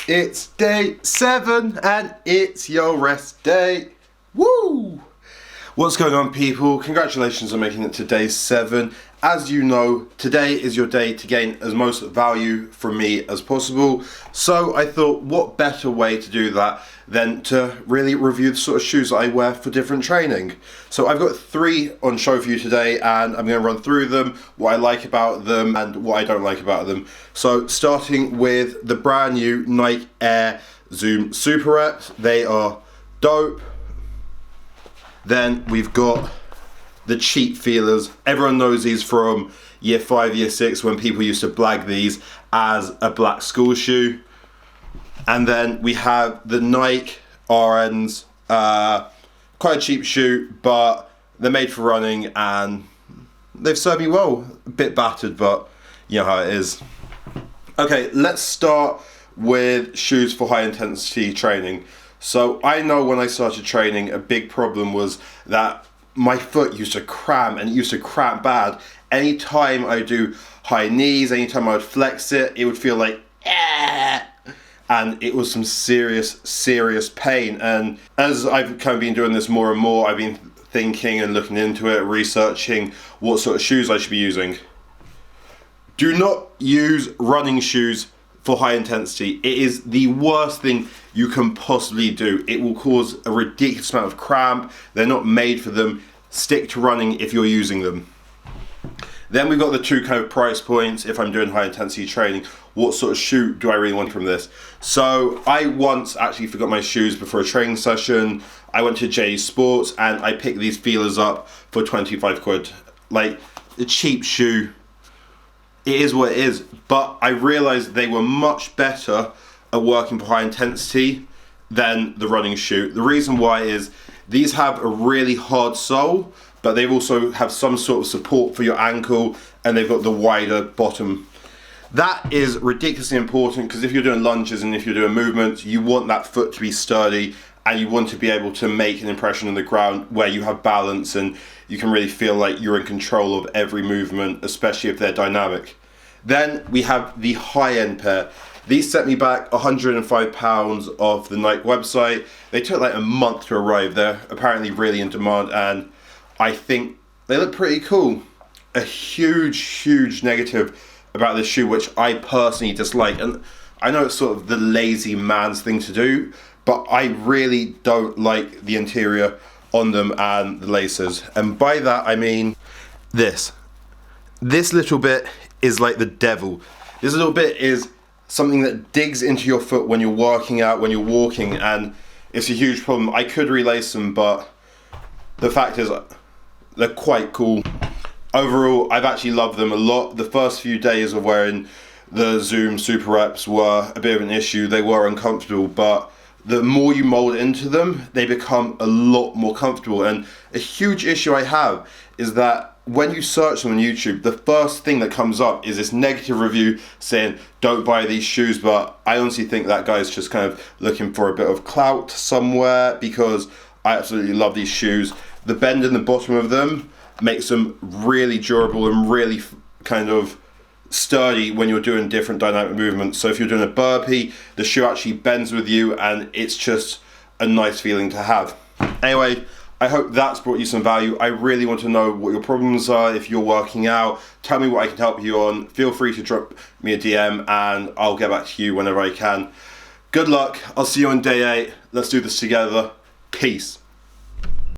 It's day 7 and it's your rest day. Woo! What's going on, people? Congratulations on making it to day 7. As you know, today is your day to gain as most value from me as possible. So I thought, what better way to do that than to really review the sort of shoes that I wear for different training. So I've got 3 on show for you today, and I'm going to run through them, what I like about them and what I don't like about them. So starting with the brand new Nike Air Zoom Super Reps. They are dope. Then we've got the cheap feelers. Everyone knows these from year 5, year 6, when people used to blag these as a black school shoe. And then we have the Nike RNs, quite a cheap shoe, but they're made for running and they've served me well. A bit battered, but you know how it is. Okay, let's start with shoes for high intensity training. So I know when I started training, a big problem was that my foot used to cramp, and it used to cramp bad. Anytime I do high knees, anytime I would flex it, it would feel like, and it was some serious pain. And as I've kind of been doing this more and more, I've been thinking and looking into it, researching what sort of shoes I should be using. Do not use running shoes for high intensity. It is the worst thing you can possibly do. It will cause a ridiculous amount of cramp. They're not made for them. Stick to running if you're using them. Then we've got the 2 kind of price points. If I'm doing high intensity training, what sort of shoe do I really want from this? So I once actually forgot my shoes before a training session. I went to JD Sports and I picked these feelers up for 25 quid. Like, a cheap shoe. It is what it is, but I realized they were much better at working for high intensity than the running shoe. The reason why is these have a really hard sole, but they also have some sort of support for your ankle, and they've got the wider bottom. That is ridiculously important, because if you're doing lunges and if you're doing movements, you want that foot to be sturdy, and you want to be able to make an impression on the ground where you have balance and you can really feel like you're in control of every movement, especially if they're dynamic. Then we have the high-end pair. These set me back £105 off the Nike website. They took like a month to arrive. They're apparently really in demand, and I think they look pretty cool. A huge negative about this shoe, which I personally dislike, and I know it's sort of the lazy man's thing to do, but I really don't like the interior on them and the laces. And by that I mean this. This little bit is like the devil. This little bit is something that digs into your foot when you're working out, when you're walking, and it's a huge problem. I could relace them, but the fact is they're quite cool. Overall, I've actually loved them a lot. The first few days of wearing the Zoom Super Reps were a bit of an issue. They were uncomfortable, but the more you mold into them, they become a lot more comfortable. And a huge issue I have is that when you search them on YouTube, the first thing that comes up is this negative review saying, don't buy these shoes. But I honestly think that guy's just kind of looking for a bit of clout somewhere, because I absolutely love these shoes. The bend in the bottom of them makes them really durable and really kind of sturdy when you're doing different dynamic movements. So if you're doing a burpee, the shoe actually bends with you, and it's just a nice feeling to have. Anyway, I hope that's brought you some value. I really want to know what your problems are. If you're working out, tell me what I can help you on. Feel free to drop me a DM and I'll get back to you whenever I can. Good luck. I'll see you on day 8. Let's do this together. Peace.